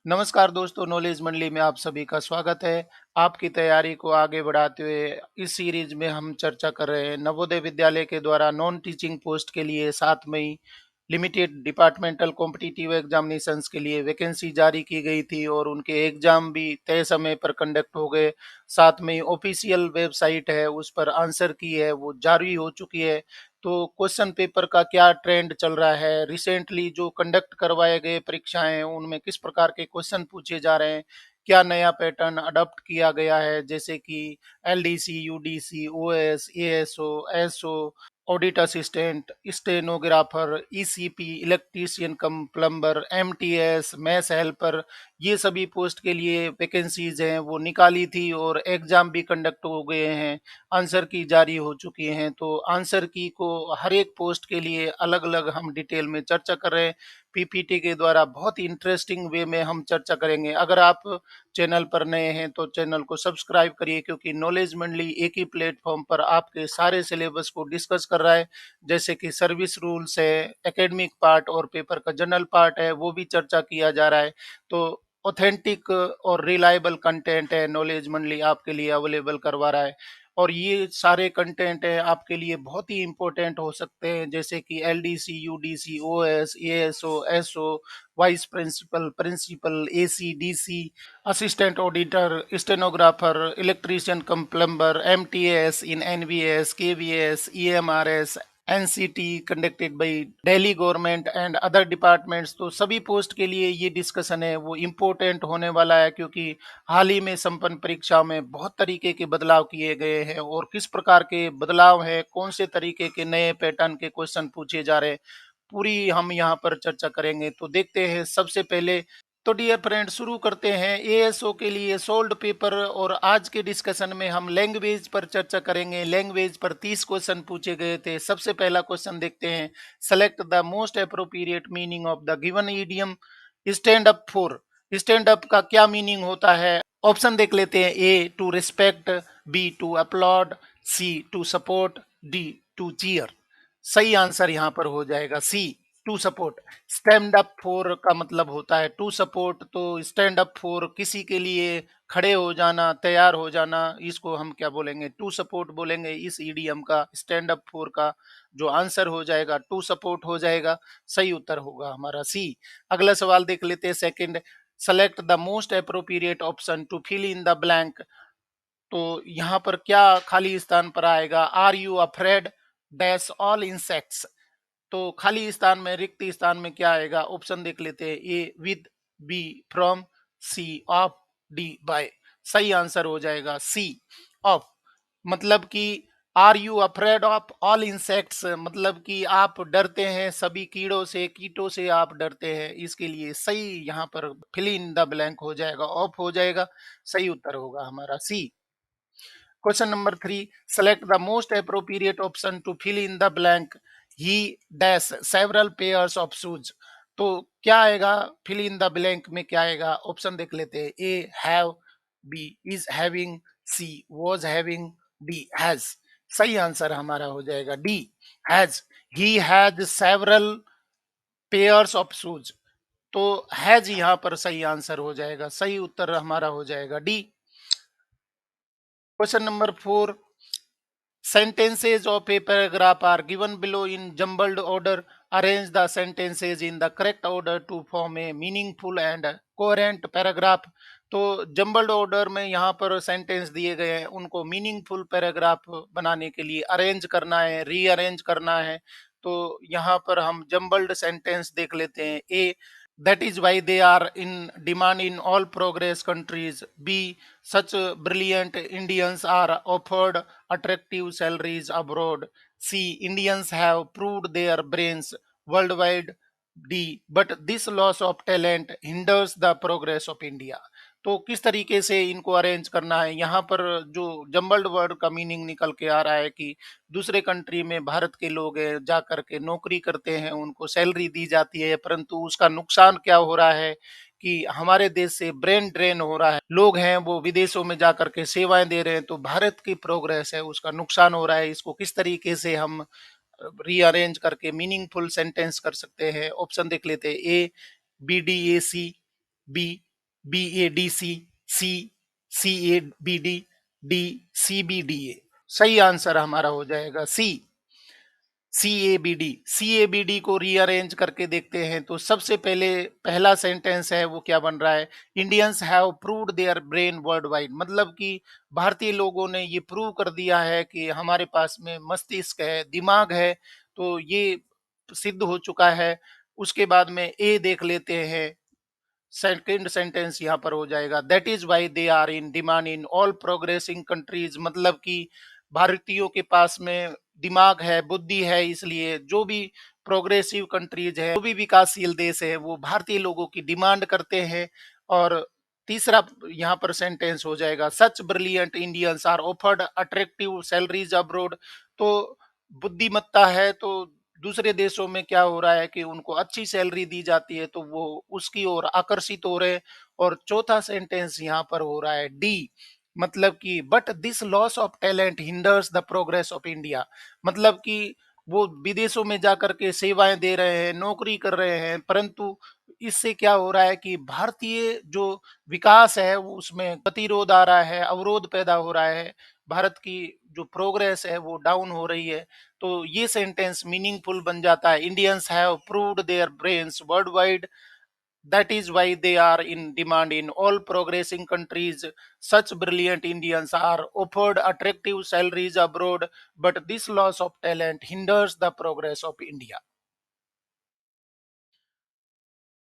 नमस्कार दोस्तों, नॉलेज मंडली में आप सभी का स्वागत है। आपकी तैयारी को आगे बढ़ाते हुए इस सीरीज में हम चर्चा कर रहे हैं नवोदय विद्यालय के द्वारा नॉन टीचिंग पोस्ट के लिए 7 मई लिमिटेड डिपार्टमेंटल कॉम्पिटिटिव एग्जामिनेशंस के लिए वैकेंसी जारी की गई थी और उनके एग्जाम भी तय समय पर कंडक्ट हो गए। साथ में ऑफिशियल वेबसाइट है, उस पर आंसर की है वो जारी हो चुकी है। तो क्वेश्चन पेपर का क्या ट्रेंड चल रहा है, रिसेंटली जो कंडक्ट करवाए गए परीक्षाएं हैं उनमें किस प्रकार के क्वेश्चन पूछे जा रहे हैं, क्या नया पैटर्न अडॉप्ट किया गया है, जैसे कि LDC, UDC, OS, ASO, SO, audit assistant, stenographer, ECP, electrician cum plumber, MTS, math helper, ये सभी पोस्ट के लिए वैकेंसीज हैं वो निकाली थी और एग्जाम भी कंडक्ट हो गए हैं। आंसर की जारी हो चुकी हैं। तो आंसर की को हर एक पोस्ट के लिए अलग अलग हम डिटेल में चर्चा कर रहे हैं। पीपीटी के द्वारा बहुत ही इंटरेस्टिंग वे में हम चर्चा करेंगे। अगर आप चैनल पर नए हैं तो चैनल को सब्सक्राइब करिए, क्योंकि नॉलेज मंडली एक ही प्लेटफॉर्म पर आपके सारे सिलेबस को डिस्कस कर रहा है। जैसे कि सर्विस रूल्स है, एकेडमिक पार्ट और पेपर का जनरल पार्ट है, वो भी चर्चा किया जा रहा है। तो ऑथेंटिक और रिलायबल कंटेंट है, नॉलेज मंडली आपके लिए अवेलेबल करवा रहा है। और ये सारे कंटेंट है आपके लिए बहुत ही इंपॉर्टेंट हो सकते हैं, जैसे कि LDC, UDC, OS, ASO, SO, vice principal, principal, AC, DC, assistant auditor, stenographer, electrician cum plumber, MTS in NVS, KVS, EMRS, NCT conducted by Delhi government and other departments. तो सभी पोस्ट के लिए ये डिस्कशन है वो इम्पोर्टेंट होने वाला है, क्योंकि हाल ही में संपन्न परीक्षा में बहुत तरीके के बदलाव किए गए हैं और किस प्रकार के बदलाव है, कौन से तरीके के नए पैटर्न के क्वेश्चन पूछे जा रहे हैं, पूरी हम यहाँ पर चर्चा करेंगे। तो देखते हैं सबसे पहले। तो डियर फ्रेंड, शुरू करते हैं एएसओ के लिए सोल्ड पेपर। और आज के डिस्कशन में हम लैंग्वेज पर चर्चा करेंगे। लैंग्वेज पर 30 क्वेश्चन पूछे गए थे। सबसे पहला क्वेश्चन देखते हैं। Select the most appropriate meaning of the given idiom stand up for. Stand up का क्या मीनिंग होता है? ऑप्शन देख लेते हैं। A to respect, B to applaud, C to support, D to cheer. सही आंसर यहाँ पर हो जाएगा C, to support. Stand up for का मतलब होता है टू सपोर्ट। तो स्टैंड अप फॉर किसी के लिए खड़े हो जाना, तैयार हो जाना, इसको हम क्या बोलेंगे? टू सपोर्ट बोलेंगे। इस ईडीएम का स्टैंड अप फॉर का जो आंसर हो जाएगा टू सपोर्ट हो जाएगा। सही उत्तर होगा हमारा सी। अगला सवाल देख लेते हैं। Second, select the most appropriate option to fill in the blank. तो यहाँ पर क्या खाली स्थान पर आएगा? Are you afraid dash all insects. तो खाली स्थान में, रिक्त स्थान में क्या आएगा? ऑप्शन देख लेते हैं। A with, B from, C of, D by. सही आंसर हो जाएगा सी ऑफ। मतलब कि are you afraid of all insects, मतलब कि आप डरते हैं सभी कीड़ों से, कीटों से आप डरते हैं। इसके लिए सही यहाँ पर फिल इन द ब्लैंक हो जाएगा, ऑफ हो जाएगा। सही उत्तर होगा हमारा C. Question number 3, select the most appropriate option to fill in the blank. He dash several pairs of shoes. तो क्या आएगा फिल इन द ब्लैंक में? क्या आएगा? ऑप्शन देख लेते हैं। A have, B is having, C was having, D has. सही आंसर हमारा हो जाएगा D, has. He has several pairs of shoes. तो हैज यहाँ पर सही आंसर हो जाएगा। सही उत्तर हमारा हो जाएगा D. Question number 4, sentences of a paragraph are given below in jumbled order. Arrange the sentences in the correct order to form a meaningful and coherent paragraph. तो जम्बल्ड ऑर्डर में यहाँ पर सेंटेंस दिए गए हैं, उनको मीनिंगफुल पैराग्राफ बनाने के लिए अरेंज करना है, रीअरेंज करना है। तो यहाँ पर हम जम्बल्ड सेंटेंस देख लेते हैं। ए, that is why they are in demand in all progress countries. B, such brilliant Indians are offered attractive salaries abroad. C, Indians have proved their brains worldwide. D, but this loss of talent hinders the progress of India. तो किस तरीके से इनको arrange करना है? यहाँ पर जो जम्बल्ड वर्ड का मीनिंग निकल के आ रहा है कि दूसरे कंट्री में भारत के लोग जा करके नौकरी करते हैं, उनको सैलरी दी जाती है, परंतु उसका नुकसान क्या हो रहा है कि हमारे देश से ब्रेन ड्रेन हो रहा है। लोग हैं वो विदेशों में जा करके सेवाएं दे रहे हैं, तो भारत की प्रोग्रेस है उसका नुकसान हो रहा है। इसको किस तरीके से हम रीअरेंज करके मीनिंगफुल सेंटेंस कर सकते हैं? ऑप्शन देख लेते हैं। A B D A C, B BADC, C CABD, D CBDA। सही आंसर हमारा हो जाएगा सी CABD को रीअरेंज करके देखते हैं तो सबसे पहले पहला सेंटेंस है वो क्या बन रहा है, Indians have proved their brain world wide, मतलब कि भारतीय लोगों ने ये प्रूव कर दिया है कि हमारे पास में मस्तिष्क है, दिमाग है, तो ये सिद्ध हो चुका है। उसके बाद में ए देख लेते हैं, सेकंड सेंटेंस यहाँ पर हो जाएगा, that is why they are in demand in all progressing countries, मतलब कि भारतीयों के पास में दिमाग है, बुद्धि है, इसलिए जो भी प्रोग्रेसिव कंट्रीज है, जो भी विकासशील देश है, वो भारतीय लोगों की डिमांड करते हैं। और तीसरा यहाँ पर सेंटेंस हो जाएगा, such brilliant Indians are offered attractive salaries abroad. तो बुद्धिमत्ता है तो दूसरे देशों में क्या हो रहा है कि उनको अच्छी सैलरी दी जाती है, तो वो उसकी ओर आकर्षित हो रहे हैं। और चौथा सेंटेंस यहाँ पर हो रहा है डी, मतलब कि but this loss of talent hinders the progress of India, मतलब कि वो विदेशों में जाकर के सेवाएं दे रहे हैं, नौकरी कर रहे हैं, परंतु इससे क्या हो रहा है कि भारतीय जो विकास है वो उसमें गतिरोध आ रहा है, अवरोध पैदा हो रहा है, भारत की जो प्रोग्रेस है वो डाउन हो रही है। तो ये सेंटेंस मीनिंगफुल बन जाता है, Indians have proved their brains world wide, that is why they are in demand in all progressing countries, such brilliant Indians are offered attractive salaries abroad, but this loss of talent hinders the progress of India.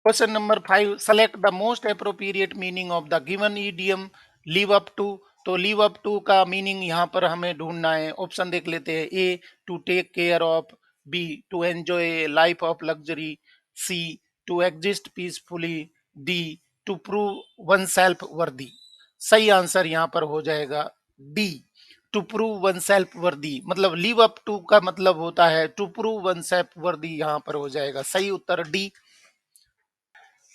Question number 5, select the most appropriate meaning of the given idiom live up to। तो live up to का meaning यहाँ पर हमें ढूंढना है। Option देख लेते हैं, A to take care of, B to enjoy life of luxury, C to exist peacefully, D to prove one self worthy. सही आंसर यहाँ पर हो जाएगा D, to prove one self worthy, मतलब लिव अप टू का मतलब होता है टू प्रूव वन सेल्फ वर्दी, यहाँ पर हो जाएगा सही उत्तर डी।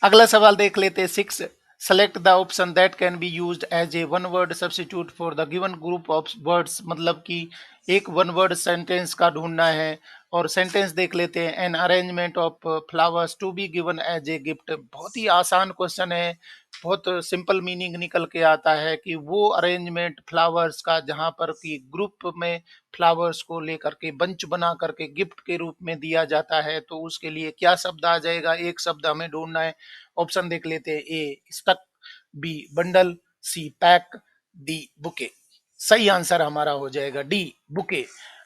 अगला सवाल देख लेते हैं 6, select the option that can be used as a one word substitute for the given group of words, मतलब कि एक वन वर्ड सेंटेंस का ढूंढना है। और सेंटेंस देख लेते हैं, an arrangement of flowers to be given as a gift, बहुत ही आसान क्वेश्चन है, बहुत सिंपल मीनिंग निकल के आता है कि वो अरेंजमेंट फ्लावर्स का जहां पर कि ग्रुप में फ्लावर्स को लेकर के बंच बना करके गिफ्ट के रूप में दिया जाता है, तो उसके लिए क्या शब्द आ जाएगा, एक शब्द हमें ढूंढना है। ऑप्शन देख लेते हैं, A stuck, B bundle, C pack, D bouquet. सही आंसर हमारा हो जाएगा D bouquet.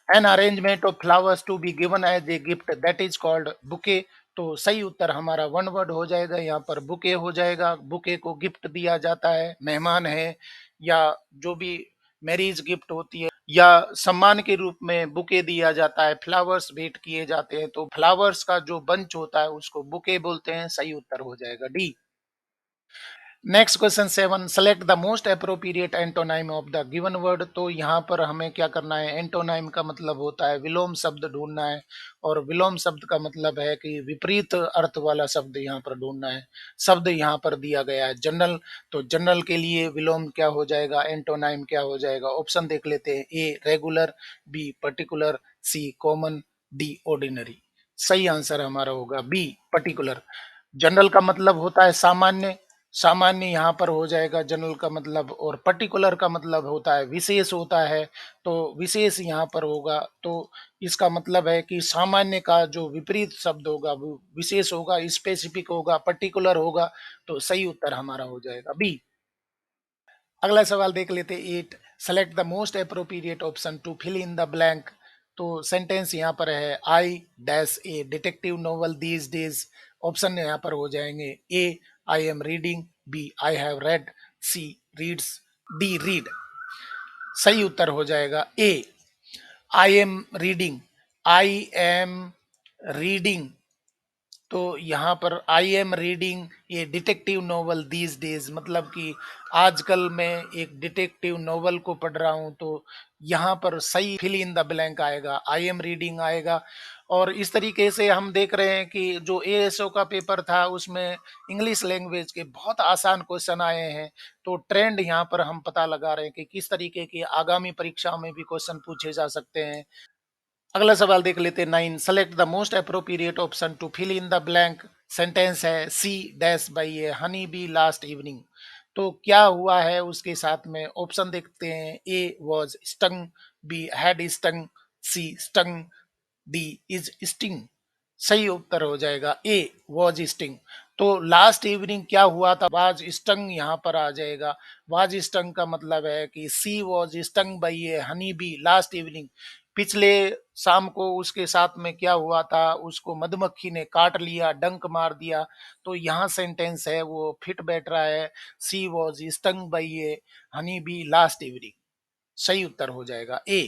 An arrangement of flowers to be given as a gift that is called bouquet. तो सही उत्तर हमारा वन वर्ड हो जाएगा, यहाँ पर बुके हो जाएगा। बुके को गिफ्ट दिया जाता है, मेहमान है या जो भी मैरिज गिफ्ट होती है या सम्मान के रूप में बुके दिया जाता है, फ्लावर्स भेंट किए जाते हैं, तो फ्लावर्स का जो बंच होता है उसको बुके बोलते हैं। सही उत्तर हो जाएगा D. Next question 7, select the most appropriate antonym of the given word. तो यहाँ पर हमें क्या करना है, एंटोनाइम का मतलब होता है विलोम शब्द ढूंढना है, और विलोम शब्द का मतलब है कि विपरीत अर्थ वाला शब्द यहाँ पर ढूंढना है। शब्द यहाँ पर दिया गया है जनरल, तो जनरल के लिए विलोम क्या हो जाएगा, एंटोनाइम क्या हो जाएगा। ऑप्शन देख लेते हैं, A regular, B particular, C common, D ordinary. सही आंसर हमारा होगा बी पर्टिकुलर। जनरल का मतलब होता है सामान्य, सामान्य यहाँ पर हो जाएगा जनरल का मतलब, और पर्टिकुलर का मतलब होता है विशेष होता है, तो विशेष यहाँ पर होगा। तो इसका मतलब है कि सामान्य का जो विपरीत शब्द होगा वो विशेष होगा, स्पेसिफिक होगा, पर्टिकुलर होगा। तो सही उत्तर हमारा हो जाएगा बी। अगला सवाल देख लेते हैं 8, select the most appropriate option to fill in the blank. तो सेंटेंस यहाँ पर है, I dash a detective novel these days. Option यहाँ पर हो जाएंगे, A I am reading, B I have read, C reads, D read. सही उत्तर हो जाएगा A I am reading. I am reading, तो यहाँ पर आई एम रीडिंग ये डिटेक्टिव नॉवल दीज डेज, मतलब कि आजकल मैं एक डिटेक्टिव नॉवल को पढ़ रहा हूँ। तो यहाँ पर सही फिल इन द ब्लैंक आएगा, आई एम रीडिंग आएगा। और इस तरीके से हम देख रहे हैं कि जो एएसओ का पेपर था उसमें इंग्लिश लैंग्वेज के बहुत आसान क्वेश्चन आए हैं। तो ट्रेंड यहाँ पर हम पता लगा रहे हैं कि किस तरीके की आगामी परीक्षा में भी क्वेश्चन पूछे जा सकते हैं। अगला सवाल देख लेते हैं 9, select the most appropriate option to fill in the blank. Sentence है she dash by a honey bee last evening. तो क्या हुआ है उसके साथ में ऑप्शन देखते हैं। A was stung, B had stung, C stung, D is sting. सही उत्तर हो जाएगा ए वॉज स्टिंग। तो लास्ट इवनिंग क्या हुआ था, वाज स्टंग यहाँ पर आ जाएगा। वाज स्टंग का मतलब है कि she was stung by a honey bee last evening. पिछले शाम को उसके साथ में क्या हुआ था, उसको मधुमक्खी ने काट लिया, डंक मार दिया। तो यहाँ सेंटेंस है वो फिट बैठ रहा है, she was stung by a honey bee last evening. सही उत्तर हो जाएगा A.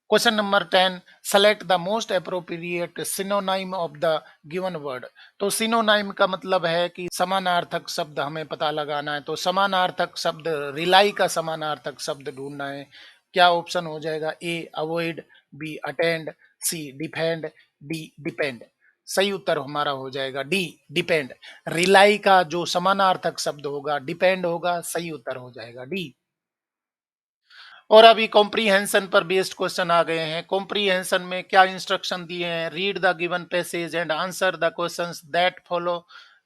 Question number 10, select the most appropriate synonym of the given word. तो सिनोनाइम का मतलब है कि समानार्थक शब्द हमें पता लगाना है। तो समानार्थक शब्द, रिलाई का समानार्थक शब्द ढूंढना है। क्या ऑप्शन हो जाएगा, ए अवॉइड, बी अटेंड, सी डिफेंड, डी डिपेंड। सही उत्तर हमारा हो जाएगा डी डिपेंड। रिलाई का जो समानार्थक शब्द होगा डिपेंड होगा, सही उत्तर हो जाएगा डी। और अभी कॉम्प्रीहेंशन पर बेस्ड क्वेश्चन आ गए हैं। कॉम्प्रीहेंशन में क्या इंस्ट्रक्शन दिए हैं, read the given passage and answer the questions that follow.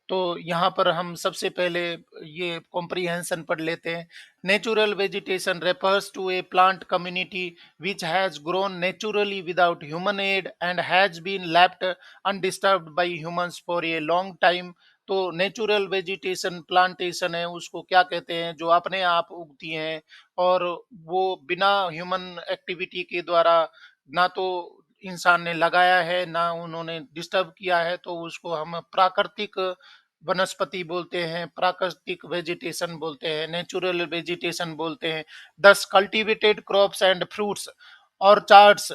तो यहाँ पर हम सबसे पहले ये कॉम्प्रीहेंशन पढ़ लेते हैं। Natural vegetation refers to a plant community which has grown naturally without human aid and has been left undisturbed by humans for a long time. तो नेचुरल वेजिटेशन प्लांटेशन है, उसको क्या कहते हैं, जो अपने आप उगती हैं और वो बिना ह्यूमन एक्टिविटी के द्वारा, ना तो इंसान ने लगाया है ना उन्होंने डिस्टर्ब किया है, तो उसको हम प्राकृतिक वनस्पति बोलते हैं, प्राकृतिक वेजिटेशन बोलते हैं, नेचुरल वेजिटेशन बोलते हैं। दस कल्टीवेटेड क्रॉप्स एंड फ्रूट्स और charts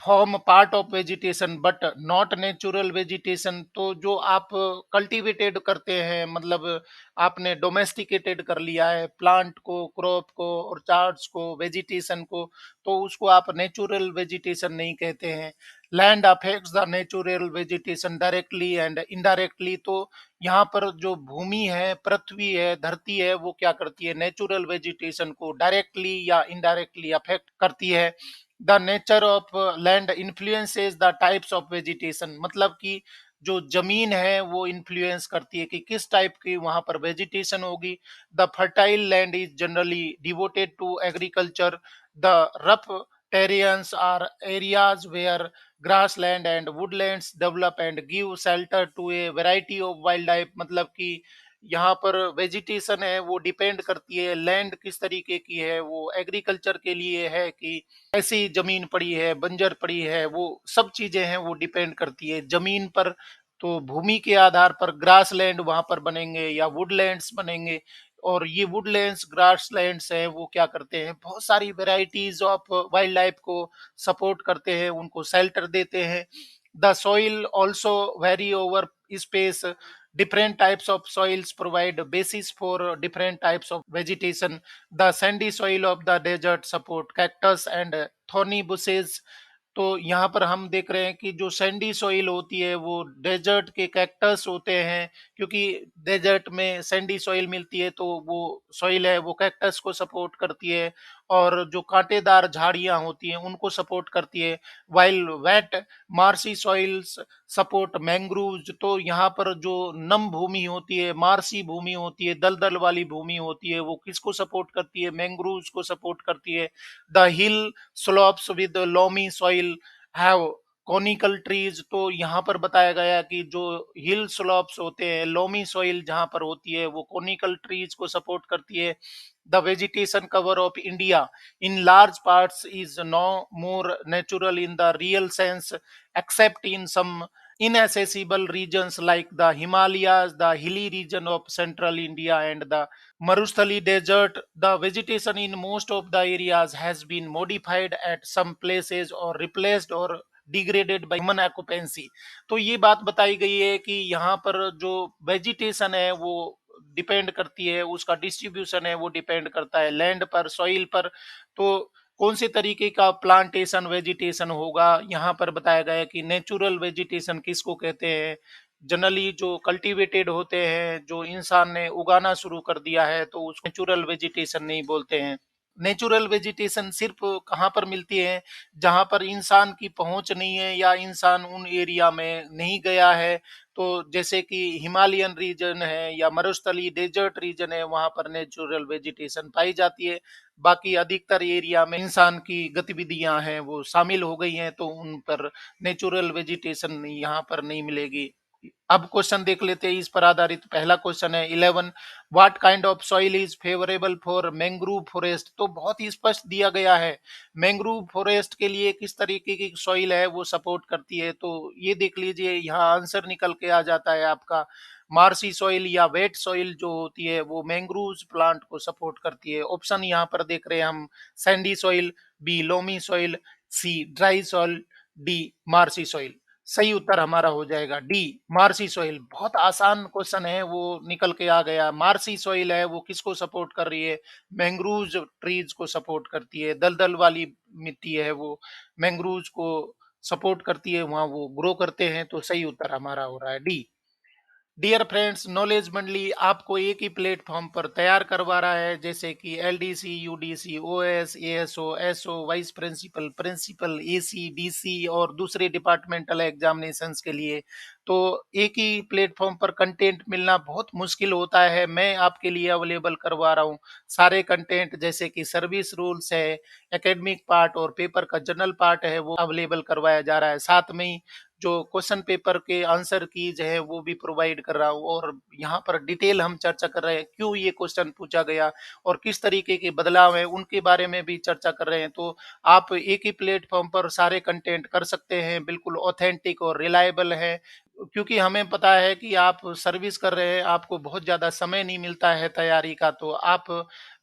form part of vegetation but not natural vegetation. तो जो आप कल्टीवेटेड करते हैं, मतलब आपने डोमेस्टिकेटेड कर लिया है प्लांट को, क्रॉप को और चार्ट्स को, वेजिटेशन को, तो उसको आप नेचुरल वेजिटेशन नहीं कहते हैं। Land affects the natural vegetation directly and indirectly. तो यहाँ पर जो भूमि है, पृथ्वी है, धरती है, वो क्या करती है, नेचुरल वेजिटेशन को डायरेक्टली या इनडायरेक्टली अफेक्ट करती है। The nature of land influences the types of vegetation, मतलब कि जो जमीन है वो इन्फ्लुएंस करती है कि किस टाइप की वहां पर वेजिटेशन होगी। The fertile land is generally devoted to agriculture. The rough terrains are areas where grassland and woodlands develop and give shelter to a variety of wildlife। मतलब कि यहाँ पर वेजिटेशन है वो डिपेंड करती है, लैंड किस तरीके की है, वो एग्रीकल्चर के लिए है कि ऐसी जमीन पड़ी है, बंजर पड़ी है, वो सब चीजें हैं वो डिपेंड करती है जमीन पर। तो भूमि के आधार पर ग्रास लैंड वहां पर बनेंगे या वुडलैंड्स बनेंगे। और ये वुडलैंड्स, ग्रासलैंड्स हैं, वो क्या करते हैं, बहुत सारी वेराइटीज ऑफ वाइल्ड लाइफ को सपोर्ट करते हैं, उनको शेल्टर देते हैं। The soil also very over space. Different types of soils provide basis for different types of vegetation. The sandy soil of the desert support cactus and thorny bushes। तो यहाँ पर हम देख रहे हैं कि जो सैंडी सॉइल होती है वो डेजर्ट के कैक्टस होते हैं, क्योंकि डेजर्ट में सैंडी सॉइल मिलती है तो वो सॉइल है वो कैक्टस को सपोर्ट करती है। और जो कांटेदार झाड़ियां होती हैं उनको सपोर्ट करती है। While wet marshy soils support mangroves. तो यहाँ पर जो नम भूमि होती है, मार्सी भूमि होती है, दलदल वाली भूमि होती है, वो किसको सपोर्ट करती है, मैंग्रोव्स को सपोर्ट करती है। The hill slopes with loamy soil have conical trees. तो यहाँ पर बताया गया कि जो हिल स्लोप्स होते हैं, लोमी सॉइल जहाँ पर होती है, वो कॉनिकल ट्रीज को सपोर्ट करती है। The vegetation cover of India in large parts is no more natural in the real sense except in some inaccessible regions like the Himalayas, the hilly region of central India and the Marusthali desert. The vegetation in most of the areas has been modified at some places or replaced or degraded by human occupancy. तो ये बात बताई गई है कि यहाँ पर जो वेजिटेशन है वो डिपेंड करती है, उसका डिस्ट्रीब्यूशन है वो डिपेंड करता है लैंड पर, सॉइल पर। तो कौन से तरीके का प्लांटेशन वेजिटेशन होगा, यहाँ पर बताया गया है कि नेचुरल वेजिटेशन किसको कहते हैं। जनरली जो कल्टीवेटेड होते हैं, जो इंसान ने उगाना शुरू कर दिया है, तो उसको नेचुरल वेजिटेशन नहीं बोलते हैं। नेचुरल वेजिटेशन सिर्फ कहाँ पर मिलती है, जहाँ पर इंसान की पहुंच नहीं है या इंसान उन एरिया में नहीं गया है, तो जैसे कि हिमालयन रीजन है या मरुस्थलीय डेजर्ट रीजन है, वहां पर नेचुरल वेजिटेशन पाई जाती है। बाकी अधिकतर एरिया में इंसान की गतिविधियां हैं वो शामिल हो गई हैं, तो उन पर नेचुरल वेजिटेशन यहाँ पर नहीं मिलेगी। अब क्वेश्चन देख लेते हैं इस पर आधारित। पहला क्वेश्चन है 11, what kind of soil is favourable for mangrove forest. तो बहुत ही स्पष्ट दिया गया है, मैंग्रोव फॉरेस्ट के लिए किस तरीके की सॉइल है वो सपोर्ट करती है। तो ये देख लीजिए, यहाँ आंसर निकल के आ जाता है आपका, मार्सी सॉइल या वेट सॉइल जो होती है वो मैंग्रोव प्लांट को सपोर्ट करती है। ऑप्शन यहाँ पर देख रहे हैं हम, sandy soil, B loamy soil, C dry soil, D marshy soil. सही उत्तर हमारा हो जाएगा डी मार्सी सॉइल। बहुत आसान क्वेश्चन है, वो निकल के आ गया। मार्सी सॉइल है वो किसको सपोर्ट कर रही है, मैंग्रोव ट्रीज को सपोर्ट करती है। दलदल वाली मिट्टी है वो मैंग्रोव को सपोर्ट करती है, वहां वो ग्रो करते हैं। तो सही उत्तर हमारा हो रहा है डी। डियर फ्रेंड्स, नॉलेज मंडली आपको एक ही प्लेटफॉर्म पर तैयार करवा रहा है, जैसे कि LDC, UDC, OS, ASO, SO, vice principal, principal, AC, DC और दूसरे डिपार्टमेंटल एग्जामिनेशंस के लिए। तो एक ही प्लेटफॉर्म पर कंटेंट मिलना बहुत मुश्किल होता है, मैं आपके लिए अवेलेबल करवा रहा हूँ सारे कंटेंट, जैसे कि सर्विस रूल्स है, एकेडमिक पार्ट और पेपर का जनरल पार्ट है वो अवेलेबल करवाया जा रहा है। साथ में ही जो क्वेश्चन पेपर के आंसर कीज है वो भी प्रोवाइड कर रहा हूँ, और यहाँ पर डिटेल हम चर्चा कर रहे हैं क्यों ये क्वेश्चन पूछा गया और किस तरीके के बदलाव है उनके बारे में भी चर्चा कर रहे हैं। तो आप एक ही प्लेटफॉर्म पर सारे कंटेंट कर सकते हैं, बिल्कुल ऑथेंटिक और रिलायबल है। क्योंकि हमें पता है कि आप सर्विस कर रहे हैं, आपको बहुत ज़्यादा समय नहीं मिलता है तैयारी का, तो आप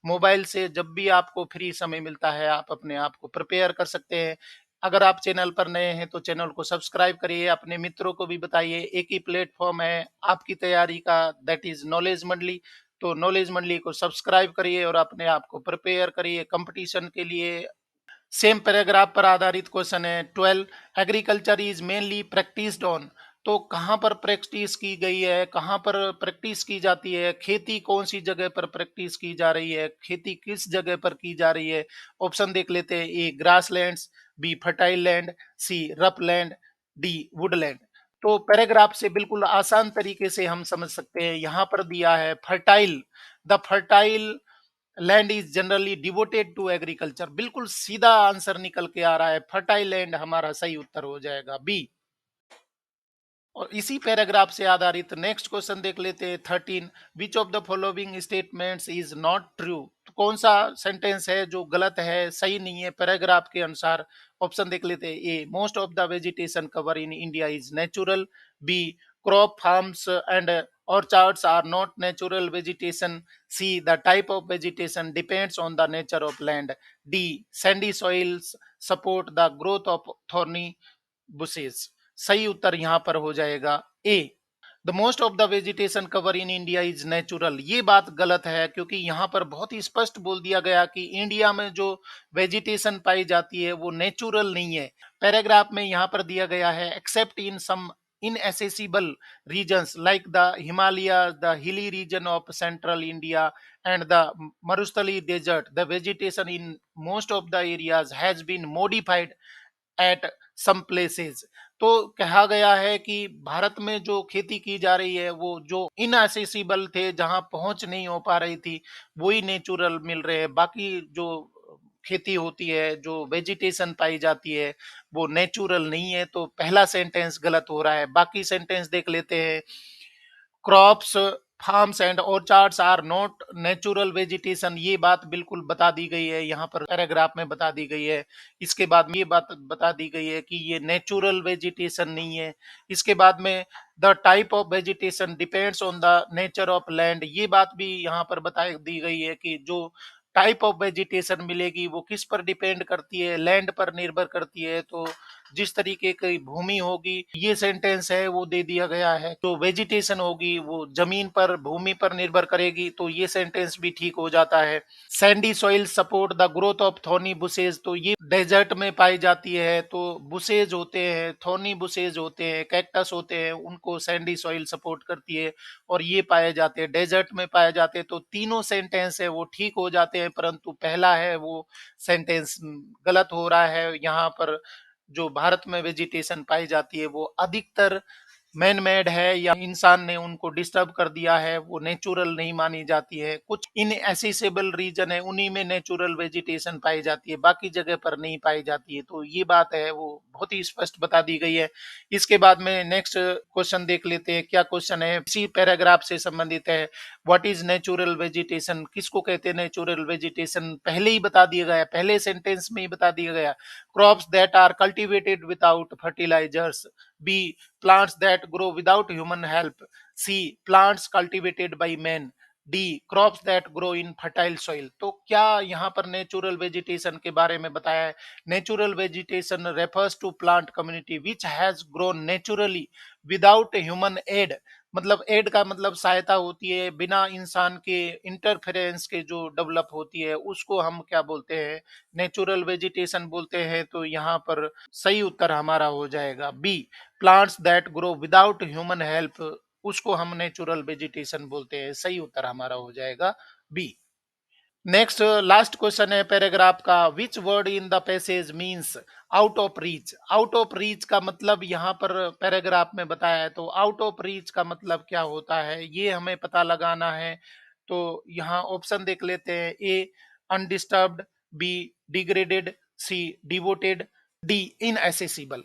मोबाइल से जब भी आपको फ्री समय मिलता है आप अपने आप को प्रिपेयर कर सकते हैं। अगर आप चैनल पर नए हैं तो चैनल को सब्सक्राइब करिए, अपने मित्रों को भी बताइए। एक ही प्लेटफॉर्म है आपकी तैयारी का, दैट इज नॉलेज मंडली। तो नॉलेज मंडली को सब्सक्राइब करिए और अपने आप को प्रिपेयर करिए कंपटीशन के लिए। सेम पैराग्राफ पर आधारित क्वेश्चन है 12, agriculture is mainly practised on. तो कहाँ पर प्रैक्टिस की गई है, कहाँ पर प्रैक्टिस की जाती है, खेती कौन सी जगह पर प्रैक्टिस की जा रही है, खेती किस जगह पर की जा रही है। ऑप्शन देख लेते हैं, A grass land, B fertile land, C rough land, D woodland. तो पैराग्राफ से बिल्कुल आसान तरीके से हम समझ सकते हैं, यहाँ पर दिया है fertile, the fertile land is generally devoted to agriculture. बिल्कुल सीधा आंसर निकल के आ रहा है, फर्टाइल लैंड हमारा सही उत्तर हो जाएगा बी। और इसी पैराग्राफ से आधारित नेक्स्ट क्वेश्चन देख लेते हैं 13, which of the following statements is not true. तो कौन सा सेंटेंस है जो गलत है, सही नहीं है पैराग्राफ के अनुसार। ऑप्शन देख लेते हैं, A most of the vegetation cover in India is natural, B crop farms and orchards are not natural vegetation, C the type of vegetation depends on the nature of land, D sandy soils support the growth of thorny bushes। सही उत्तर यहाँ पर हो जाएगा A, the most of the vegetation cover in India is natural. ये बात गलत है, क्योंकि यहाँ पर बहुत ही स्पष्ट बोल दिया गया कि इंडिया में जो वेजिटेशन पाई जाती है वो नेचुरल नहीं है। पैराग्राफ में यहाँ पर दिया गया है, except in some inaccessible regions like the Himalayas, the hilly region of central India, and the Marustali Desert, the vegetation in most of the areas has been modified at some places. तो कहा गया है कि भारत में जो खेती की जा रही है वो जो इनएसेसिबल थे, जहां पहुंच नहीं हो पा रही थी, वही नेचुरल मिल रहे हैं। बाकी जो खेती होती है, जो वेजिटेशन पाई जाती है, वो नेचुरल नहीं है। तो पहला सेंटेंस गलत हो रहा है। बाकी सेंटेंस देख लेते हैं, crops farms and orchards are not natural vegetation, ये बात बिल्कुल बता दी गई है, यहाँ पर पैराग्राफ में बता दी गई है। इसके बाद में ये बात बता दी गई है कि ये नेचुरल वेजिटेशन नहीं है। इसके बाद में the type of vegetation depends on the nature of land, ये बात भी यहाँ पर बता दी गई है कि जो टाइप ऑफ वेजिटेशन मिलेगी वो किस पर डिपेंड करती है, लैंड पर निर्भर करती है। तो जिस तरीके की भूमि होगी, ये सेंटेंस है वो दे दिया गया है, तो वेजिटेशन होगी वो जमीन पर, भूमि पर निर्भर करेगी, तो ये सेंटेंस भी ठीक हो जाता है। Sandy soil support the growth of thorny bushes, तो ये डेजर्ट में पाई जाती है। तो बुशेज होते हैं, थॉर्नी बुशेज होते हैं, कैक्टस होते हैं, उनको सैंडी सॉइल सपोर्ट करती है और ये पाए जाते हैं डेजर्ट में पाए जाते हैं। तो तीनों सेंटेंस है वो ठीक हो जाते हैं, परंतु पहला है वो सेंटेंस गलत हो रहा है। यहाँ पर जो भारत में वेजिटेशन पाई जाती है वो अधिकतर मैन मेड है या इंसान ने उनको डिस्टर्ब कर दिया है, वो नेचुरल नहीं मानी जाती है। कुछ इनएसेसिबल रीजन है, उन्हीं में नेचुरल वेजिटेशन पाई जाती है, बाकी जगह पर नहीं पाई जाती है। तो ये बात है वो बहुत ही स्पष्ट बता दी गई है। इसके बाद में नेक्स्ट क्वेश्चन देख लेते हैं। क्या क्वेश्चन है, इसी पैराग्राफ से संबंधित है। व्हाट इज नेचुरल वेजिटेशन, किसको कहते हैं नेचुरल वेजिटेशन, पहले ही बता दिया गया, पहले सेंटेंस में ही बता दिया गया। Crops that are cultivated without fertilisers. B, plants that grow without human help. C, plants cultivated by man. D, crops that grow in fertile soil. तो क्या यहाँ पर नेचुरल वेजिटेशन के बारे में बताया है। Natural vegetation refers to plant community which has grown naturally without human aid. मतलब एड का मतलब सहायता होती है, बिना इंसान के इंटरफेरेंस के जो डेवलप होती है उसको हम क्या बोलते हैं, नेचुरल वेजिटेशन बोलते हैं। तो यहाँ पर सही उत्तर हमारा हो जाएगा B, plants that grow without human help, उसको हम नेचुरल वेजिटेशन बोलते हैं। सही उत्तर हमारा हो जाएगा बी। नेक्स्ट लास्ट क्वेश्चन है पैराग्राफ का, which word in the passage means out of reach. Out of reach का मतलब यहाँ पर पैराग्राफ में बताया है, तो आउट ऑफ रीच का मतलब क्या होता है ये हमें पता लगाना है। तो यहाँ ऑप्शन देख लेते हैं। A, undisturbed. B, degraded. C, devoted. D, inaccessible.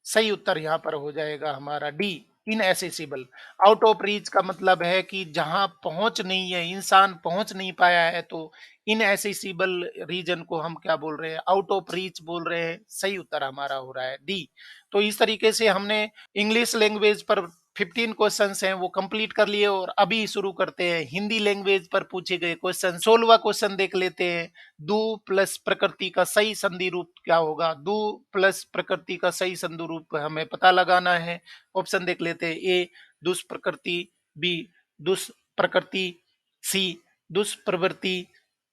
सही उत्तर यहाँ पर हो जाएगा हमारा D, inaccessible. Out of reach का मतलब है कि जहां पहुंच नहीं है, इंसान पहुंच नहीं पाया है। तो इनएसेसिबल रीजन को हम क्या बोल रहे हैं, आउट ऑफ रीच बोल रहे हैं। सही उत्तर हमारा हो रहा है डी। तो इस तरीके से हमने इंग्लिश लैंग्वेज पर 15 क्वेश्चंस हैं वो कंप्लीट कर लिए, और अभी शुरू करते हैं हिंदी लैंग्वेज पर पूछे गए क्वेश्चन। 16वां क्वेश्चन देख लेते हैं। दू प्लस प्रकृति का सही संधि रूप क्या होगा। दू प्लस प्रकृति का सही संधि रूप हमें पता लगाना है। ऑप्शन देख लेते हैं। ए, दुष्प्रकृति। बी, दुष्प्रकृति। सी, दुष्प्रवृत्ति।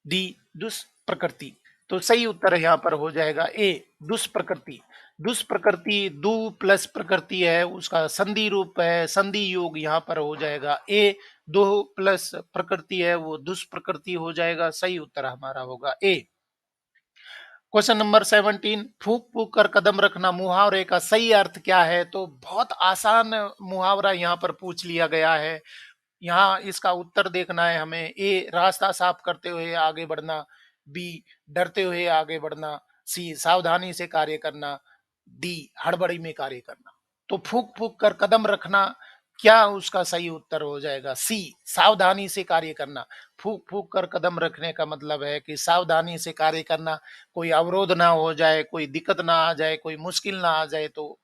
डी, दुष्प्रकृति। तो सही उत्तर यहाँ पर हो जाएगा ए, दुष्प्रकृति। दुष्प्रकृति दु प्लस प्रकृति है, उसका संधि रूप है, संधि योग यहाँ पर हो जाएगा ए। दो प्लस प्रकृति है वो दुष्प्रकृति हो जाएगा। सही उत्तर हमारा होगा ए। क्वेश्चन नंबर 17, फूक फूक कर कदम रखना मुहावरे का सही अर्थ क्या है। तो बहुत आसान मुहावरा यहाँ पर पूछ लिया गया है। यहाँ इसका उत्तर देखना है हमें। ए, रास्ता साफ करते हुए आगे बढ़ना। बी, डरते हुए आगे बढ़ना। सी, सावधानी से कार्य करना। डी, हड़बड़ी में कार्य करना। तो फूक फूक कर कदम रखना, क्या उसका सही उत्तर हो जाएगा सी, सावधानी से कार्य करना। फूक फूक कर कदम रखने का मतलब है कि सावधानी से कार्य करना, कोई अवरोध ना हो जाए, कोई दिक्कत ना आ जाए, कोई मुश्किल ना आ जाए, तो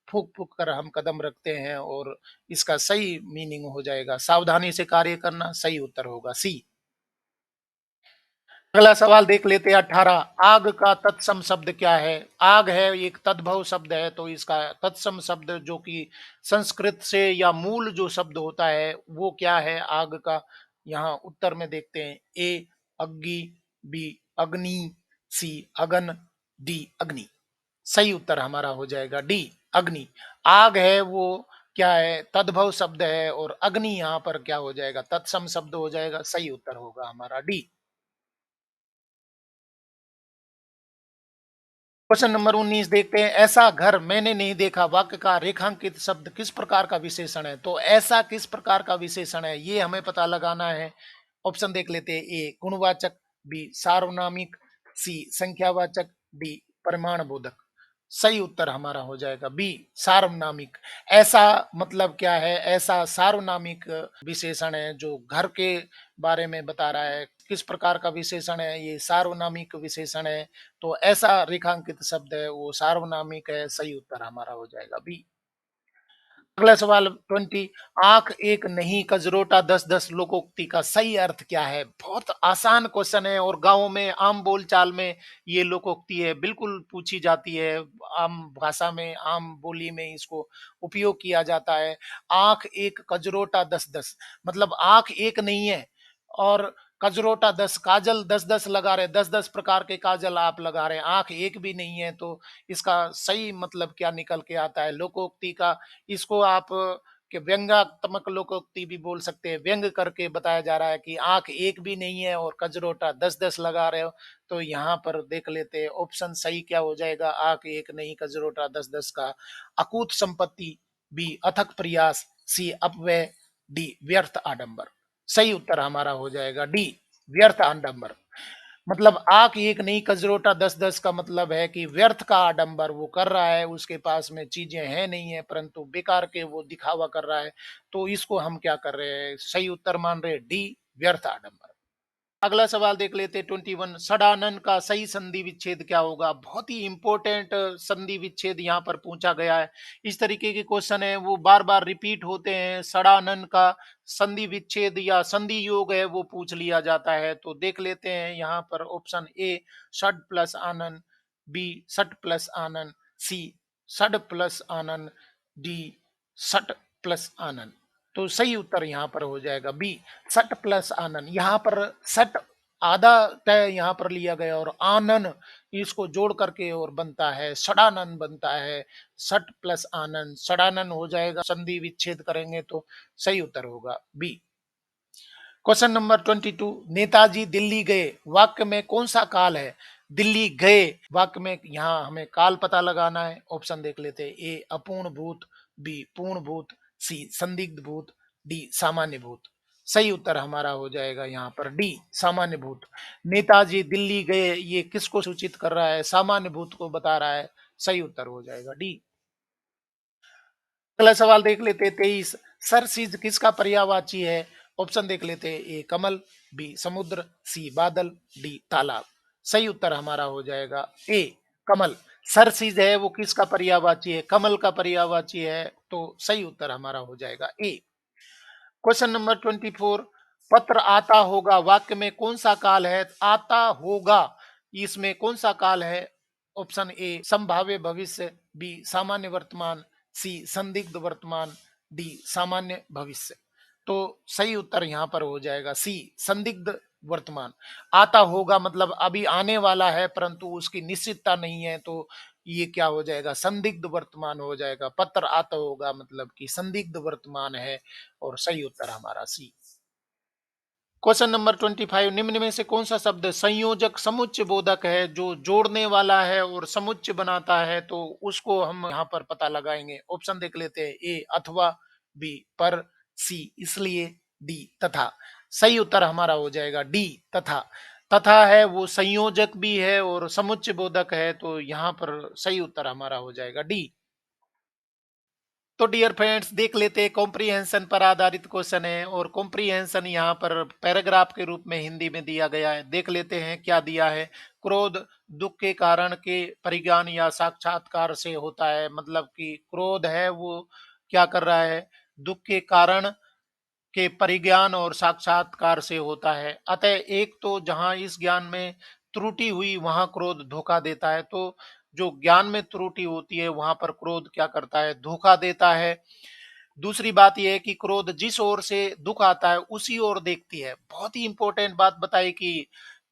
फूक फूक कर हम कदम रखते हैं। और इसका सही मीनिंग हो जाएगा सावधानी से कार्य करना। सही उत्तर होगा सी। अगला सवाल देख लेते हैं 18, आग का तत्सम शब्द क्या है। आग है एक तद्भव शब्द है, तो इसका तत्सम शब्द जो कि संस्कृत से या मूल जो शब्द होता है वो क्या है आग का। यहाँ उत्तर में देखते हैं। ए, अग्नि। बी, अग्नि। सी, अगन। डी, अग्नि। सही उत्तर हमारा हो जाएगा डी, अग्नि। आग है वो क्या है, तद्भव शब्द है, और अग्नि यहाँ पर क्या हो जाएगा, तत्सम शब्द हो जाएगा। सही उत्तर होगा हमारा डी। क्वेश्चन नंबर 19 देखते हैं। ऐसा घर मैंने नहीं देखा वाक्य का रेखांकित शब्द किस प्रकार का विशेषण है। तो ऐसा किस प्रकार का विशेषण है ये हमें पता लगाना है। ऑप्शन देख लेते हैं। ए, गुणवाचक। बी, सार्वनामिक। सी, संख्यावाचक। डी, परिमाण बोधक। सही उत्तर हमारा हो जाएगा बी, सार्वनामिक। ऐसा मतलब क्या है, ऐसा सार्वनामिक विशेषण है जो घर के बारे में बता रहा है। किस प्रकार का विशेषण है ये, सार्वनामिक विशेषण है। तो ऐसा रेखांकित शब्द है वो सार्वनामिक है। सही उत्तर हमारा हो जाएगा बी। अगला सवाल 20, आंख एक नहीं कजरोटा 10-10 लोकोक्ति का सही अर्थ क्या है। बहुत आसान क्वेश्चन है, और गांवों में आम बोलचाल में ये लोकोक्ति है, बिल्कुल पूछी जाती है। आम भाषा में, आम बोली में इसको उपयोग किया जाता है। आंख एक कजरोटा 10-10 मतलब आंख एक नहीं है, और कजरोटा 10, काजल 10-10 लगा रहे, 10-10 प्रकार के काजल आप लगा रहे हैं, आंख एक भी नहीं है। तो इसका सही मतलब क्या निकल के आता है लोकोक्ति का। इसको आप के व्यंग्यात्मक लोकोक्ति भी बोल सकते हैं। व्यंग करके बताया जा रहा है कि आंख एक भी नहीं है और कजरोटा 10-10 लगा रहे हो। तो यहाँ पर देख लेते हैं ऑप्शन सही क्या हो जाएगा। आंख एक नहीं कजरोटा 10-10 का अकूत संपत्ति बी अथक प्रयास, सी अपव्यय, डी व्यर्थ आडंबर। सही उत्तर हमारा हो जाएगा डी व्यर्थ आडंबर। मतलब आंख एक नहीं कजरोटा 10-10 का मतलब है कि व्यर्थ का आडंबर वो कर रहा है, उसके पास में चीजें हैं नहीं है परंतु बेकार के वो दिखावा कर रहा है। तो इसको हम क्या कर रहे हैं, सही उत्तर मान रहे हैं डी व्यर्थ आडंबर। अगला सवाल देख लेते हैं 21। षडानन का सही संधि विच्छेद क्या होगा। बहुत ही इंपॉर्टेंट संधि विच्छेद यहाँ पर पूछा गया है। इस तरीके के क्वेश्चन है वो बार बार रिपीट होते हैं। षडानन का संधि विच्छेद या संधि योग है वो पूछ लिया जाता है। तो देख लेते हैं यहाँ पर ऑप्शन ए षड प्लस आनन, बी सट प्लस आनन, सी षड प्लस आनन, डी सट प्लस आनन। तो सही उत्तर यहाँ पर हो जाएगा बी सट प्लस आनन। यहाँ पर सट आधा तय यहाँ पर लिया गया और आनन इसको जोड़ करके और बनता है षडानन बनता है। सट प्लस आनन षडानन हो जाएगा, संधि विच्छेद करेंगे तो सही उत्तर होगा बी। Question number 22। नेताजी दिल्ली गए वाक्य में कौन सा काल है। दिल्ली गए वाक्य में यहाँ हमें काल पता लगाना है। ऑप्शन देख लेते हैं। ए अपूर्ण भूत, बी पूर्ण भूत, सी संदिग्ध भूत, डी सामान्य भूत। सही उत्तर हमारा हो जाएगा यहाँ पर डी सामान्य भूत। नेताजी दिल्ली गए ये किसको सूचित कर रहा है, सामान्य भूत को बता रहा है। सही उत्तर हो जाएगा डी। अगला सवाल देख लेते हैं 23। सरसीज किसका पर्यायवाची है। ऑप्शन देख लेते हैं। ए कमल, बी समुद्र, सी बादल, डी तालाब। सही उत्तर हमारा हो जाएगा ए कमल। सरसीज है वो किसका पर्यायवाची है, कमल का पर्यायवाची है। तो सही उत्तर हमारा हो जाएगा ए। Question number 24। पत्र आता होगा वाक्य में कौन सा काल है। आता होगा इसमें कौन सा काल है। ऑप्शन ए संभाव्य भविष्य, बी सामान्य वर्तमान, सी संदिग्ध वर्तमान, डी सामान्य भविष्य। तो सही उत्तर यहाँ पर हो जाएगा सी संदिग्ध वर्तमान। आता होगा मतलब अभी आने वाला है परंतु उसकी निश्चितता नहीं है। तो ये क्या हो जाएगा, संदिग्ध वर्तमान हो जाएगा। पत्र आता होगा मतलब कि संदिग्ध वर्तमान है और सही उत्तर हमारा सी। Question number 25। निम्न में से कौन सा शब्द संयोजक समुच्चय बोधक है, जो जोड़ने वाला है और समुच्चय बनाता है। तो उसको हम यहाँ पर पता लगाएंगे। ऑप्शन देख लेते हैं। ए अथवा, बी पर, सी इसलिए, डी तथा। सही उत्तर हमारा हो जाएगा डी तथा। तथा है वो संयोजक भी है और समुच्चय बोधक है। तो यहाँ पर सही उत्तर हमारा हो जाएगा डी। तो डियर फ्रेंड्स देख लेते हैं कॉम्प्रीहेंशन पर आधारित क्वेश्चन है और कॉम्प्रीहेंशन यहाँ पर पैराग्राफ के रूप में हिंदी में दिया गया है। देख लेते हैं क्या दिया है। क्रोध दुख के कारण के परिज्ञान या साक्षात्कार से होता है। मतलब कि क्रोध है वो क्या कर रहा है, दुख के कारण के परिज्ञान और साक्षात्कार से होता है। अतः एक तो जहां इस ज्ञान में त्रुटि हुई वहां क्रोध धोखा देता है। तो जो ज्ञान में त्रुटि होती है वहां पर क्रोध क्या करता है, धोखा देता है। दूसरी बात यह है कि क्रोध जिस ओर से दुख आता है उसी ओर देखती है। बहुत ही इंपॉर्टेंट बात बताई कि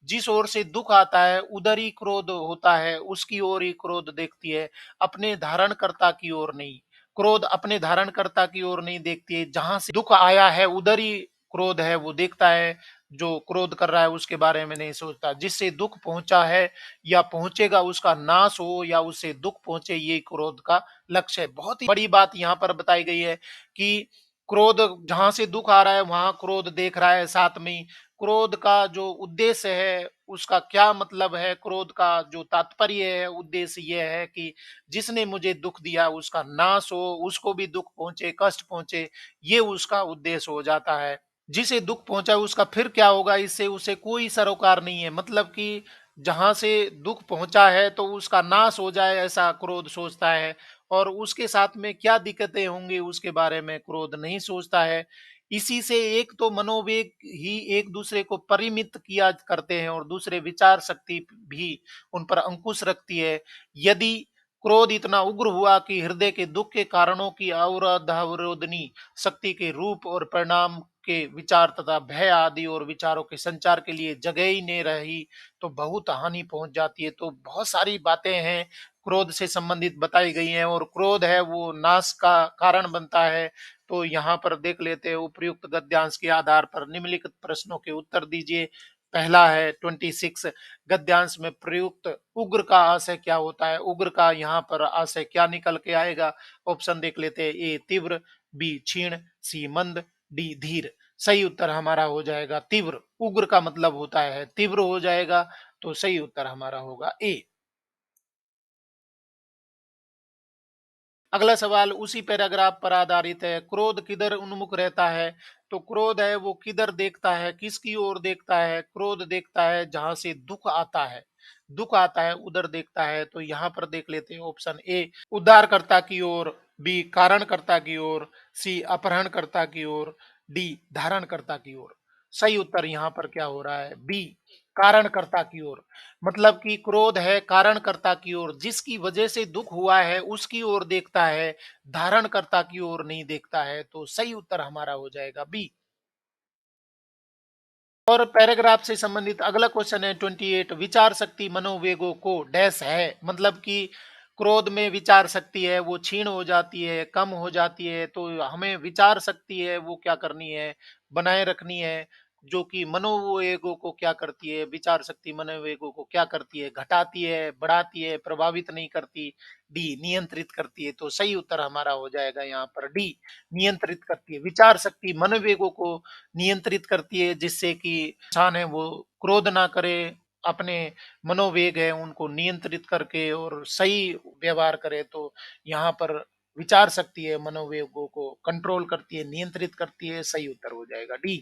जिस ओर से दुख आता है उधर ही क्रोध होता है, उसकी ओर ही क्रोध देखती है, अपने धारणकर्ता की ओर नहीं। क्रोध अपने धारणकर्ता की ओर नहीं देखती है, जहां से दुख आया है उधर ही क्रोध है वो देखता है। जो क्रोध कर रहा है उसके बारे में नहीं सोचता। जिससे दुख पहुंचा है या पहुंचेगा उसका नाश हो या उससे दुख पहुंचे, ये क्रोध का लक्ष्य है। बहुत ही बड़ी बात यहाँ पर बताई गई है कि क्रोध जहां से दुख आ रहा है वहां क्रोध देख रहा है। साथ में क्रोध का जो उद्देश्य है उसका क्या मतलब है, क्रोध का जो तात्पर्य है उद्देश्य यह है कि जिसने मुझे दुख दिया उसका नाश हो, उसको भी दुख पहुंचे, कष्ट पहुंचे, ये उसका उद्देश्य हो जाता है। जिसे दुख पहुंचा उसका फिर क्या होगा, इससे उसे कोई सरोकार नहीं है। मतलब कि जहां से दुख पहुंचा है तो उसका नाश हो जाए ऐसा क्रोध सोचता है। और उसके साथ में क्या दिक्कतें होंगी उसके बारे में क्रोध नहीं सोचता है। इसी से एक तो मनोवेग ही एक दूसरे को परिमित किया करते हैं और दूसरे विचार शक्ति भी उन पर अंकुश रखती है। यदि क्रोध इतना उग्र हुआ कि हृदय के दुख के कारणों की अवरोधनी शक्ति के रूप और परिणाम के विचार तथा भय आदि और विचारों के संचार के लिए जगह ही नहीं रही तो बहुत हानि पहुंच जाती है। तो बहुत सारी बातें हैं क्रोध से संबंधित बताई गई हैं और क्रोध है वो नाश का कारण बनता है। तो यहाँ पर देख लेते हैं। उपयुक्त गद्यांश के आधार पर निम्नलिखित प्रश्नों के उत्तर दीजिए। पहला है 26 गद्यांश में प्रयुक्त उग्र का आशय क्या होता है? उग्र का यहाँ पर आशय क्या निकल के आएगा? ऑप्शन देख लेते हैं। ए तीव्र, बी क्षीण, सी मंद, डी धीर। सही उत्तर हमारा हो जाएगा तीव्र। उग्र का मतलब होता है तीव्र हो जाएगा, तो सही उत्तर हमारा होगा ए। अगला सवाल उसी पैराग्राफ पर आधारित है। क्रोध किधर उन्मुख रहता है? तो क्रोध है वो किधर देखता है, किसकी ओर देखता है? क्रोध देखता है जहां से दुख आता है, दुख आता है उधर देखता है। तो यहां पर देख लेते हैं ऑप्शन ए उद्धारकर्ता की ओर, बी कारणकर्ता की ओर, सी अपहरणकर्ता की ओर, डी धारणकर्ता की ओर। सही उत्तर यहाँ पर क्या हो रहा है? बी कारणकर्ता की ओर। मतलब कि क्रोध है कारणकर्ता की ओर, जिसकी वजह से दुख हुआ है उसकी ओर देखता है, धारणकर्ता की ओर नहीं देखता है। तो सही उत्तर हमारा हो जाएगा बी। और पैराग्राफ से संबंधित अगला क्वेश्चन है 28 विचार शक्ति मनोवेगों को डैश है। मतलब कि क्रोध में विचार शक्ति है वो क्षीण हो जाती है, कम हो जाती है, तो हमें विचार शक्ति है वो क्या करनी है? बनाए रखनी है। जो कि मनोवेगों को क्या करती है? विचार शक्ति मनोवेगों को क्या करती है? घटाती है, बढ़ाती है, प्रभावित नहीं करती। डी नियंत्रित करती है। तो सही उत्तर हमारा हो जाएगा यहाँ पर डी नियंत्रित करती है। विचार शक्ति मनोवेगों को नियंत्रित करती है, जिससे कि इंसान है वो क्रोध ना करे, अपने मनोवेग है उनको नियंत्रित करके और सही व्यवहार करे। तो यहाँ पर विचार शक्ति है मनोवेगों को कंट्रोल करती है, नियंत्रित करती है। सही उत्तर हो जाएगा डी।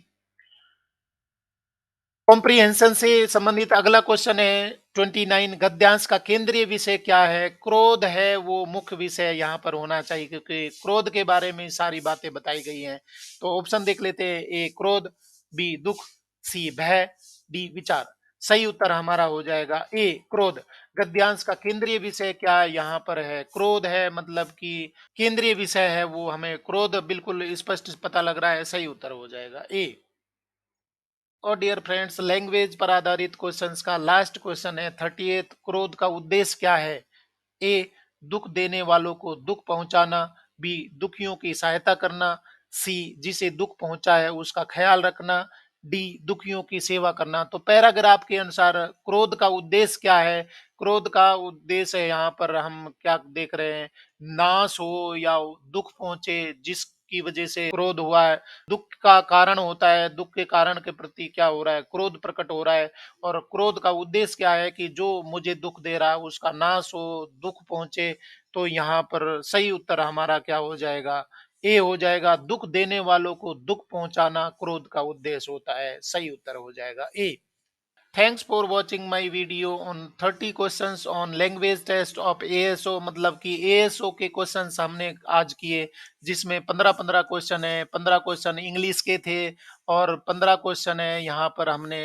कॉम्प्रिहेंशन से संबंधित अगला क्वेश्चन है 29 गद्यांश का केंद्रीय विषय क्या है? क्रोध है वो मुख्य विषय यहाँ पर होना चाहिए, क्योंकि क्रोध के बारे में सारी बातें बताई गई हैं। तो ऑप्शन देख लेते हैं। ए क्रोध, बी दुख, सी भय, डी विचार। सही उत्तर हमारा हो जाएगा ए क्रोध। गद्यांश का केंद्रीय विषय क्या यहाँ पर है? क्रोध है, मतलब कि केंद्रीय विषय है वो, हमें क्रोध बिल्कुल स्पष्ट पता लग रहा है। सही उत्तर हो जाएगा ए। और डियर फ्रेंड्स लैंग्वेज पर आधारित क्वेश्चंस का लास्ट क्वेश्चन है 38 क्रोध का उद्देश्य क्या है? ए दुख देने वालों को दुख पहुंचाना, बी दुखियों की सहायता करना, सी जिसे दुख पहुंचा है उसका ख्याल रखना, डी दुखियों की सेवा करना। तो पैराग्राफ के अनुसार क्रोध का उद्देश्य क्या है? क्रोध का उद्देश्य है यहाँ पर हम क्या देख रहे हैं? नाश हो या दुख पहुंचे जिसकी वजह से क्रोध हुआ है, दुख का कारण होता है, दुख के कारण के प्रति क्या हो रहा है? क्रोध प्रकट हो रहा है। और क्रोध का उद्देश्य क्या है? कि जो मुझे दुख दे रहा है उसका नाश हो, दुख पहुंचे। तो यहाँ पर सही उत्तर हमारा क्या हो जाएगा? ए हो जाएगा। दुख देने वालों को दुख पहुंचाना क्रोध का उद्देश्य होता है। सही उत्तर हो जाएगा A. Thanks for watching my video on 30 questions on language test of ASO. मतलब कि एएसओ के क्वेश्चंस हमने आज किए, जिसमें 15-15 क्वेश्चन है। 15 क्वेश्चन इंग्लिश के थे और 15 क्वेश्चन है यहाँ पर हमने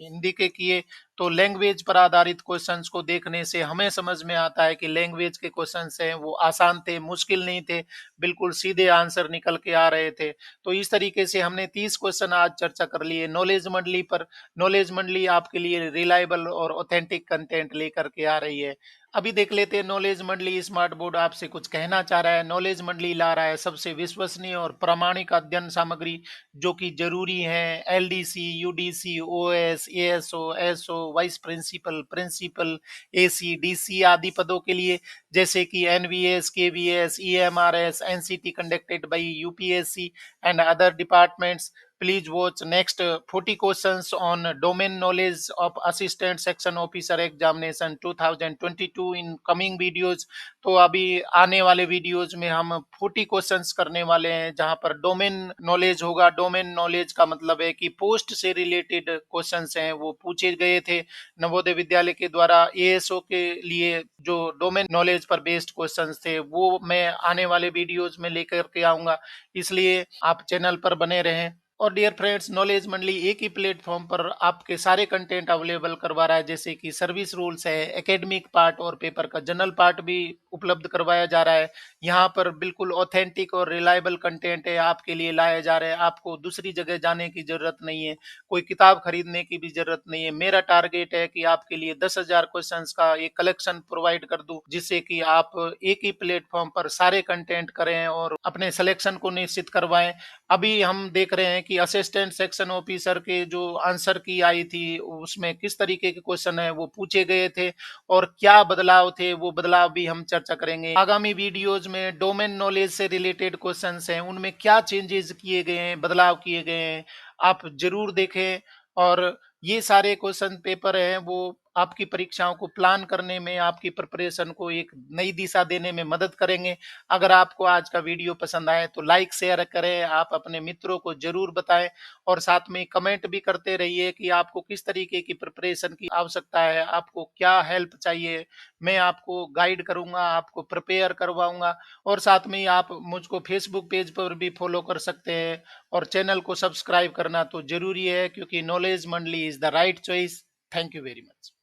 हिंदी के किए। तो लैंग्वेज पर आधारित क्वेश्चंस को देखने से हमें समझ में आता है कि लैंग्वेज के क्वेश्चंस हैं वो आसान थे, मुश्किल नहीं थे, बिल्कुल सीधे आंसर निकल के आ रहे थे। तो इस तरीके से हमने 30 क्वेश्चन आज चर्चा कर लिए नॉलेज मंडली पर। नॉलेज मंडली आपके लिए रिलायबल और ऑथेंटिक कंटेंट लेकर के आ रही है। अभी देख लेते हैं नॉलेज मंडली स्मार्ट बोर्ड आपसे कुछ कहना चाह रहा है। नॉलेज मंडली ला रहा है सबसे विश्वसनीय और प्रामाणिक अध्ययन सामग्री, जो कि जरूरी है LDC, UDC, OS, ASO, SO, vice principal, principal, AC, DC आदि पदों के लिए, जैसे कि NVS, KVS, EMRS, NCT conducted by UPSC and other departments. Please watch next 40 questions on domain knowledge of assistant section officer examination 2022 in coming videos। तो अभी आने वाले वीडियोज में हम 40 क्वेश्चंस करने वाले हैं, जहां पर डोमेन नॉलेज होगा। डोमेन नॉलेज का मतलब है कि पोस्ट से रिलेटेड क्वेश्चंस हैं वो पूछे गए थे नवोदय विद्यालय के द्वारा। एएसओ के लिए जो डोमेन नॉलेज पर बेस्ड क्वेश्चंस थे वो मैं आने वाले वीडियोज में लेकर के आऊंगा, इसलिए आप चैनल पर बने रहें। और डियर फ्रेंड्स नॉलेज मंडली एक ही प्लेटफॉर्म पर आपके सारे कंटेंट अवेलेबल करवा रहा है, जैसे कि सर्विस रूल्स है, एकेडमिक पार्ट और पेपर का जनरल पार्ट भी उपलब्ध करवाया जा रहा है। यहाँ पर बिल्कुल ऑथेंटिक और रिलायबल कंटेंट है आपके लिए लाया जा रहा है। आपको दूसरी जगह जाने की जरूरत नहीं है, कोई किताब खरीदने की भी जरूरत नहीं है। मेरा टारगेट है कि आपके लिए 10,000 क्वेश्चंस का एक कलेक्शन प्रोवाइड कर दूं, जिससे कि आप एक ही प्लेटफॉर्म पर सारे कंटेंट करें और अपने सिलेक्शन को निश्चित करवाएं। अभी हम देख रहे हैं कि असिस्टेंट सेक्शन ऑफिसर के जो आंसर की आई थी, उसमें किस तरीके के क्वेश्चन है वो पूछे गए थे और क्या बदलाव थे, वो बदलाव भी हम चर्चा करेंगे। आगामी वीडियोज में डोमेन नॉलेज से रिलेटेड क्वेश्चंस हैं, उनमें क्या चेंजेस किए गए हैं, बदलाव किए गए हैं, आप जरूर देखें। और ये सारे क्वेश्चन पेपर हैं वो आपकी परीक्षाओं को प्लान करने में, आपकी प्रिपरेशन को एक नई दिशा देने में मदद करेंगे। अगर आपको आज का वीडियो पसंद आए तो लाइक शेयर करें, आप अपने मित्रों को जरूर बताएं और साथ में कमेंट भी करते रहिए कि आपको किस तरीके की प्रिपरेशन की आवश्यकता है, आपको क्या हेल्प चाहिए। मैं आपको गाइड करूंगा, आपको प्रिपेयर करवाऊंगा। और साथ में ही आप मुझको फेसबुक पेज पर भी फॉलो कर सकते हैं और चैनल को सब्सक्राइब करना तो जरूरी है, क्योंकि नॉलेज मंडली is the right choice. Thank you very much.